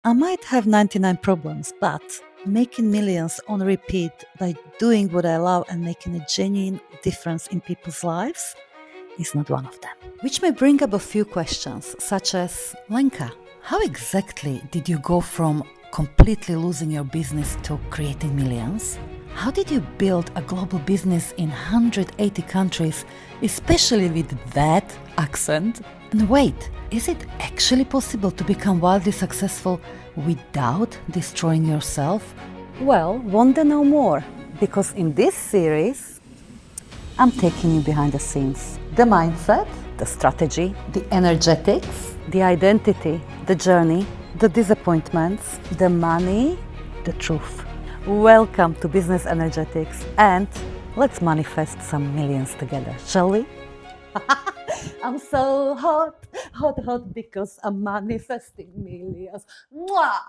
I might have 99 problems, but making millions on repeat by doing what I love and making a genuine difference in people's lives is not one of them. Which may bring up a few questions, such as Lenka, how exactly did you go from completely losing your business to creating millions? How did you build a global business in 180 countries, especially with that accent? And wait, is it actually possible to become wildly successful without destroying yourself? Well, want to know more? Because in this series, I'm taking you behind the scenes. The mindset, the strategy, the energetics, the identity, the journey, the disappointments, the money, the truth. Welcome to Business Energetics, and let's manifest some millions together, shall we? I'm so hot, hot, hot because I'm manifesting millions. Mwah!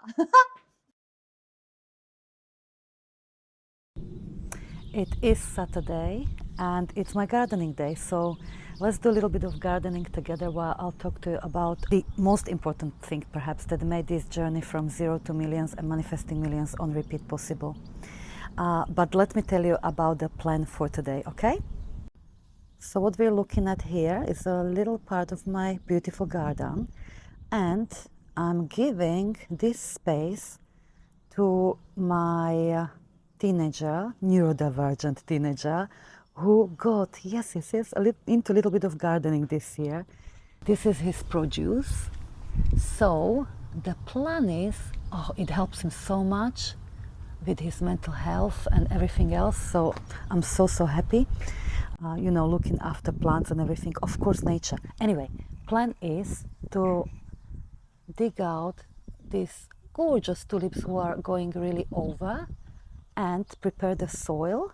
It is Saturday and it's my gardening day, so let's do a little bit of gardening together while I'll talk to you about the most important thing perhaps that made this journey from zero to millions and manifesting millions on repeat possible. But let me tell you about the plan for today, okay? So what we're looking at here is a little part of my beautiful garden, and I'm giving this space to my teenager, neurodivergent teenager, who got, yes, into a little bit of gardening this year. This is his produce. So the plan is, it helps him so much with his mental health and everything else. So I'm so happy, looking after plants and everything. Of course, nature. Anyway, plan is to dig out these gorgeous tulips who are going really over and prepare the soil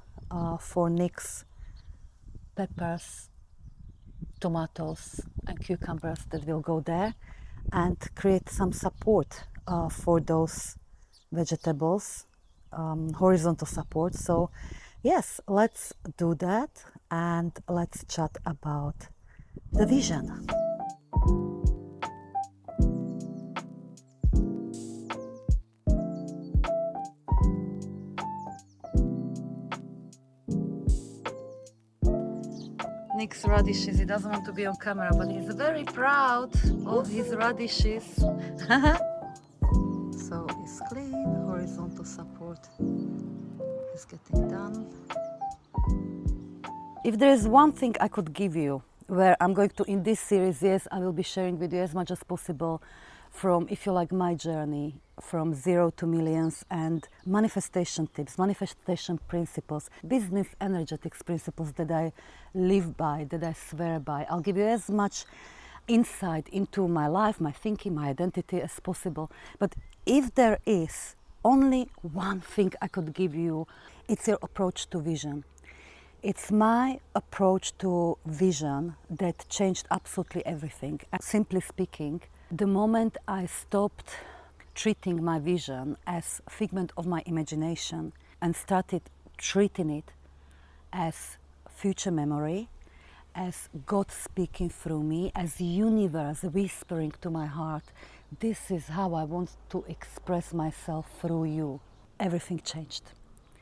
for Nick's peppers, tomatoes and cucumbers that will go there, and create some support for those vegetables, horizontal support. So yes, let's do that and let's chat about the vision. Nick's radishes, he doesn't want to be on camera, but he's very proud of his radishes. So it's clean, horizontal support is getting done. If there is one thing I could give you, where I'm going to, in this series, yes, I will be sharing with you as much as possible from, if you like, my journey from zero to millions and manifestation tips, manifestation principles, business energetics principles that I live by, that I swear by. I'll give you as much insight into my life, my thinking, my identity as possible. But if there is only one thing I could give you, it's your approach to vision. It's my approach to vision that changed absolutely everything. And simply speaking, the moment I stopped treating my vision as a figment of my imagination and started treating it as future memory, as God speaking through me, as the universe whispering to my heart, this is how I want to express myself through you, everything changed.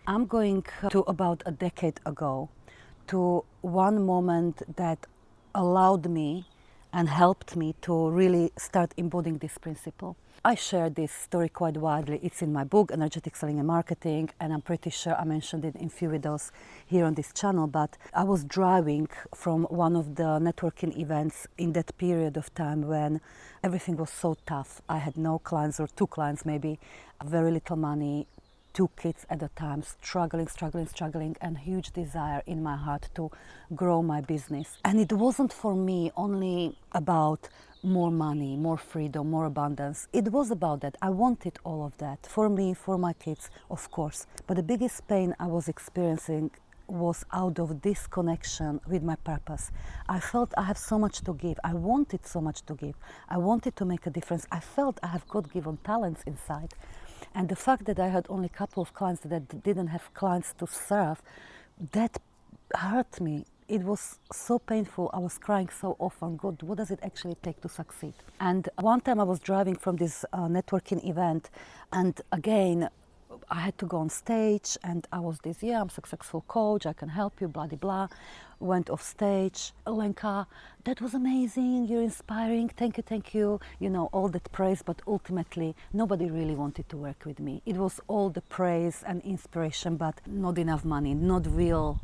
I'm going to about a decade ago to one moment that allowed me and helped me to really start embodying this principle. I share this story quite widely. It's in my book, Energetic Selling and Marketing, and I'm pretty sure I mentioned it in a few videos here on this channel, but I was driving from one of the networking events in that period of time when everything was so tough. I had no clients, or two clients maybe, very little money, two kids at a time, struggling, and huge desire in my heart to grow my business. And it wasn't for me only about more money, more freedom, more abundance. It was about that. I wanted all of that for me, for my kids, of course. But the biggest pain I was experiencing was out of disconnection with my purpose. I felt I have so much to give. I wanted so much to give. I wanted to make a difference. I felt I have God-given talents inside. And the fact that I had only a couple of clients that didn't have clients to serve, that hurt me It was so painful. I was crying so often. God, what does it actually take to succeed? And one time I was driving from this networking event, and again, I had to go on stage, and I was this, yeah, I'm a successful coach, I can help you, blah, blah, blah. Went off stage. Lenka, that was amazing, you're inspiring, thank you, you know, all that praise, but ultimately nobody really wanted to work with me. It was all the praise and inspiration, but not enough money, not real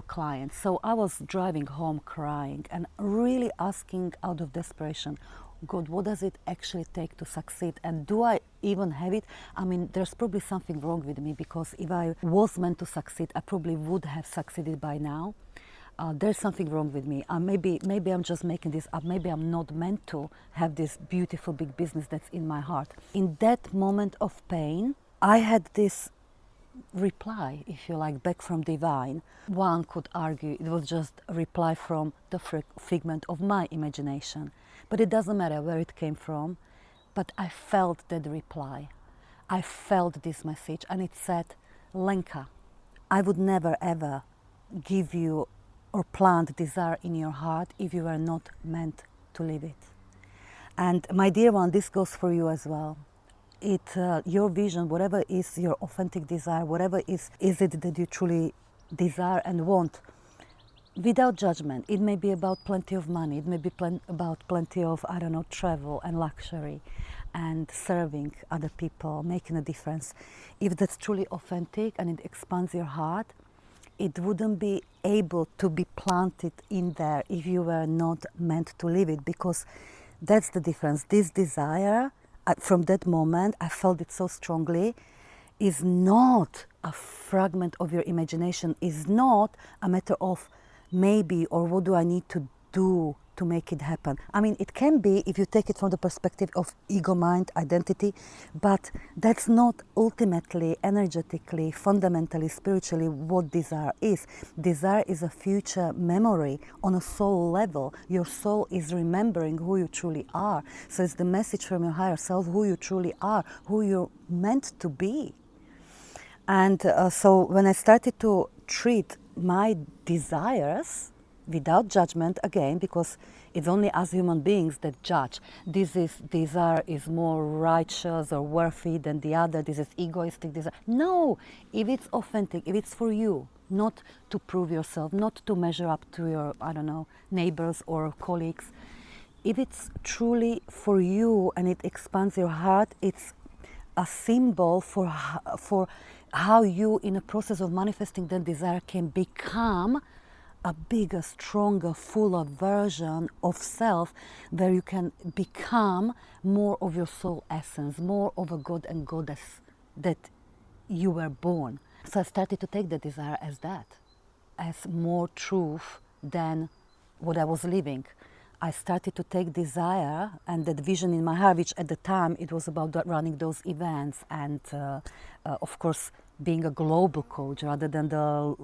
clients. So I was driving home crying and really asking out of desperation, God, what does it actually take to succeed? And do I even have it? I mean, there's probably something wrong with me, because if I was meant to succeed, I probably would have succeeded by now. There's something wrong with me. Maybe I'm just making this up. Maybe I'm not meant to have this beautiful big business that's in my heart. In that moment of pain, I had this reply, if you like, back from divine. One could argue it was just a reply from the figment of my imagination, but it doesn't matter where it came from. But I felt that reply, I felt this message, and it said, Lenka, I would never ever give you or plant desire in your heart if you were not meant to live it. And my dear one, this goes for you as well. Your vision, whatever is your authentic desire, whatever is it that you truly desire and want, without judgment. It may be about plenty of money, it may be about plenty of, I don't know, travel and luxury and serving other people, making a difference. If that's truly authentic and it expands your heart, it wouldn't be able to be planted in there if you were not meant to live it, because that's the difference. This desire, from that moment, I felt it so strongly, is not a fragment of your imagination, is not a matter of maybe or what do I need to do to make it happen. I mean, it can be if you take it from the perspective of ego, mind, identity, but that's not ultimately, energetically, fundamentally, spiritually what desire is. Desire is a future memory on a soul level. Your soul is remembering who you truly are. So it's the message from your higher self, who you truly are, who you're meant to be. And so when I started to treat my desires without judgment, again, because it's only us human beings that judge. This desire is more righteous or worthy than the other. This is egoistic desire. No, if it's authentic, if it's for you, not to prove yourself, not to measure up to your, I don't know, neighbors or colleagues. If it's truly for you and it expands your heart, it's a symbol for how you, in a process of manifesting that desire, can become a bigger, stronger, fuller version of self, where you can become more of your soul essence, more of a god and goddess that you were born. So I started to take the desire as that, as more truth than what I was living. I started to take desire and that vision in my heart, which at the time it was about running those events and of course being a global coach rather than the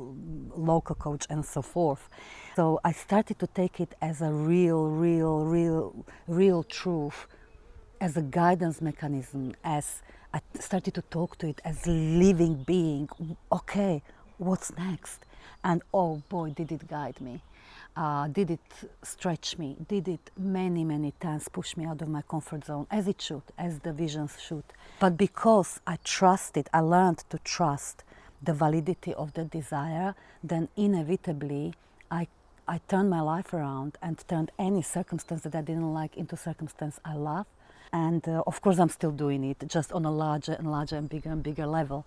local coach and so forth. So I started to take it as a real truth, as a guidance mechanism, as I started to talk to it as a living being. Okay, what's next? And oh boy, did it guide me. Did it stretch me? Did it many times push me out of my comfort zone, as it should, as the visions should. But because I trusted, I learned to trust the validity of the desire, then inevitably I turned my life around and turned any circumstance that I didn't like into circumstance I love. And of course I'm still doing it, just on a larger and bigger level.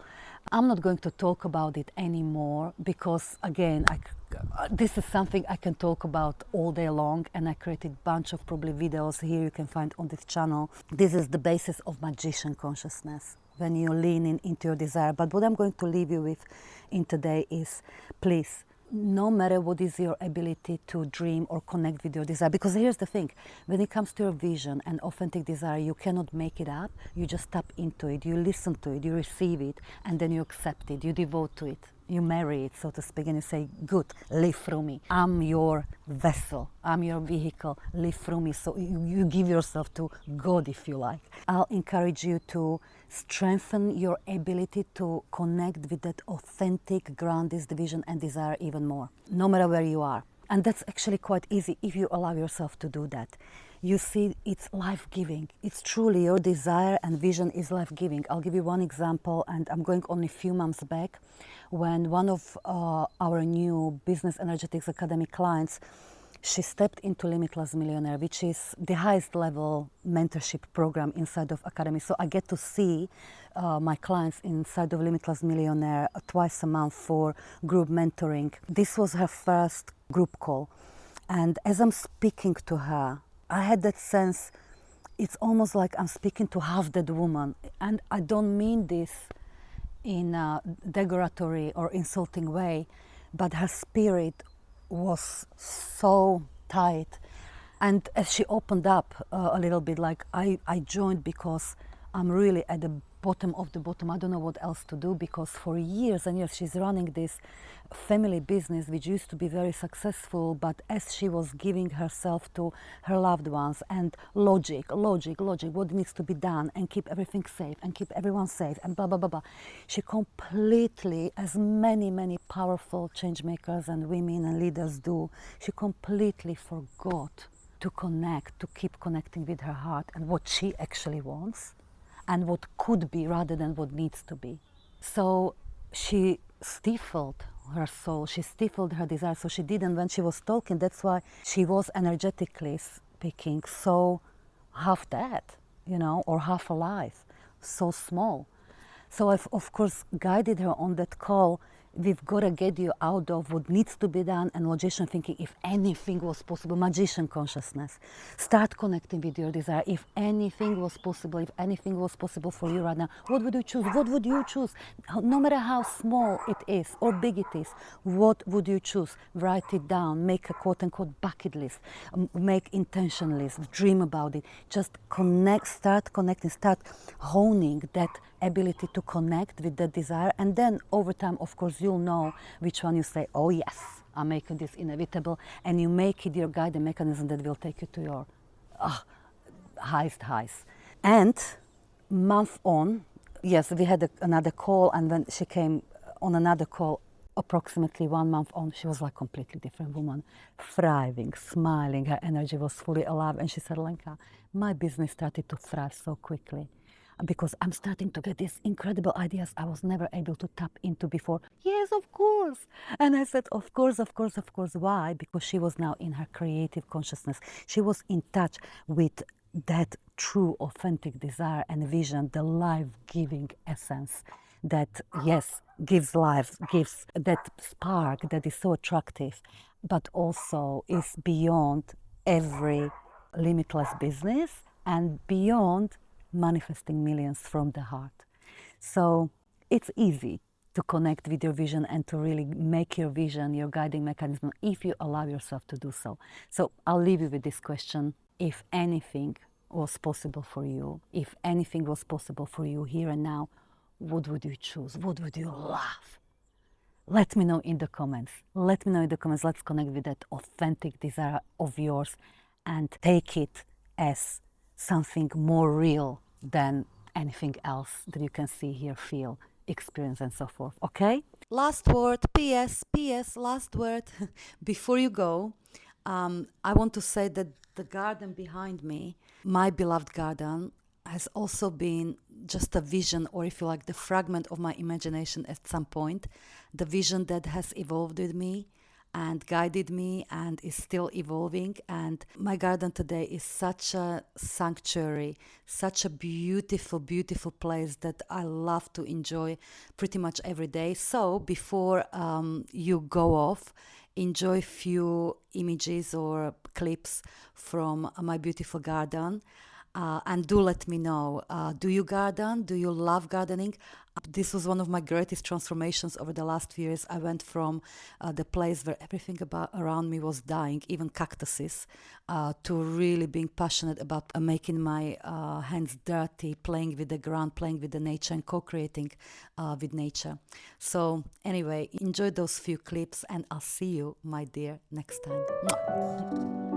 I'm not going to talk about it anymore because, again, this is something I can talk about all day long, and I created a bunch of probably videos here you can find on this channel. This is the basis of magician consciousness, when you lean into your desire. But what I'm going to leave you with in today is, please, no matter what is your ability to dream or connect with your desire, because here's the thing, when it comes to your vision and authentic desire, you cannot make it up. You just tap into it, you listen to it, you receive it, and then you accept it, you devote to it. You marry it, so to speak, and you say, good, live through me. I'm your vessel, I'm your vehicle, live through me. So you give yourself to God, if you like. I'll encourage you to strengthen your ability to connect with that authentic, grandest vision and desire even more, no matter where you are. And that's actually quite easy if you allow yourself to do that. You see, it's life-giving. It's truly your desire and vision is life-giving. I'll give you one example, and I'm going only a few months back when one of our new Business Energetics Academy clients, she stepped into Limitless Millionaire, which is the highest level mentorship program inside of Academy. So I get to see my clients inside of Limitless Millionaire twice a month for group mentoring. This was her first group call. And as I'm speaking to her, I had that sense, it's almost like I'm speaking to half that woman. And I don't mean this in a derogatory or insulting way, but her spirit was so tight. And as she opened up a little bit, like I joined because I'm really at the bottom of the bottom. I don't know what else to do, because for years and years she's running this family business which used to be very successful, but as she was giving herself to her loved ones and logic, what needs to be done and keep everything safe and keep everyone safe and blah, blah, blah, blah, she completely, as many powerful change makers and women and leaders do, she completely forgot to connect, to keep connecting with her heart and what she actually wants and what could be rather than what needs to be. So she stifled her soul, she stifled her desire, so she didn't, when she was talking, that's why she was energetically speaking so half dead, or half alive, so small. So I've of course guided her on that call. We've got to get you out of what needs to be done and logician thinking. If anything was possible, magician consciousness, start connecting with your desire. If anything was possible for you right now, what would you choose? What would you choose? No matter how small it is or big it is, what would you choose? Write it down, make a quote unquote bucket list, make intention list, dream about it. Just connect, start connecting, start honing that ability to connect with that desire, and then over time, of course, you'll know which one you say, oh yes, I'm making this inevitable, and you make it your guiding mechanism that will take you to your highest highs. And month on, yes, we had another call, and when she came on another call, approximately 1 month on, she was like a completely different woman, thriving, smiling, her energy was fully alive, and she said, Lenka, my business started to thrive so quickly because I'm starting to get these incredible ideas I was never able to tap into before. Yes, of course. And I said, of course. Why? Because she was now in her creative consciousness. She was in touch with that true, authentic desire and vision, the life-giving essence that, yes, gives life, gives that spark that is so attractive, but also is beyond every limitless business and beyond manifesting millions from the heart. So it's easy to connect with your vision and to really make your vision your guiding mechanism if you allow yourself to do so. So I'll leave you with this question. If anything was possible for you, if anything was possible for you here and now, what would you choose? What would you love? Let me know in the comments. Let's connect with that authentic desire of yours and take it as something more real than anything else that you can see, hear, feel, experience, and so forth. Okay? Last word, PS, last word. Before you go, I want to say that the garden behind me, my beloved garden, has also been just a vision, or if you like, the fragment of my imagination at some point, the vision that has evolved with me and guided me and is still evolving. And my garden today is such a sanctuary, such a beautiful place that I love to enjoy pretty much every day. So before you go off, enjoy a few images or clips from my beautiful garden. And do let me know, do you garden? Do you love gardening? This was one of my greatest transformations over the last few years. I went from the place where everything around me was dying, even cactuses, to really being passionate about making my hands dirty, playing with the ground, playing with the nature, and co-creating with nature. So anyway, enjoy those few clips, and I'll see you, my dear, next time. Mwah.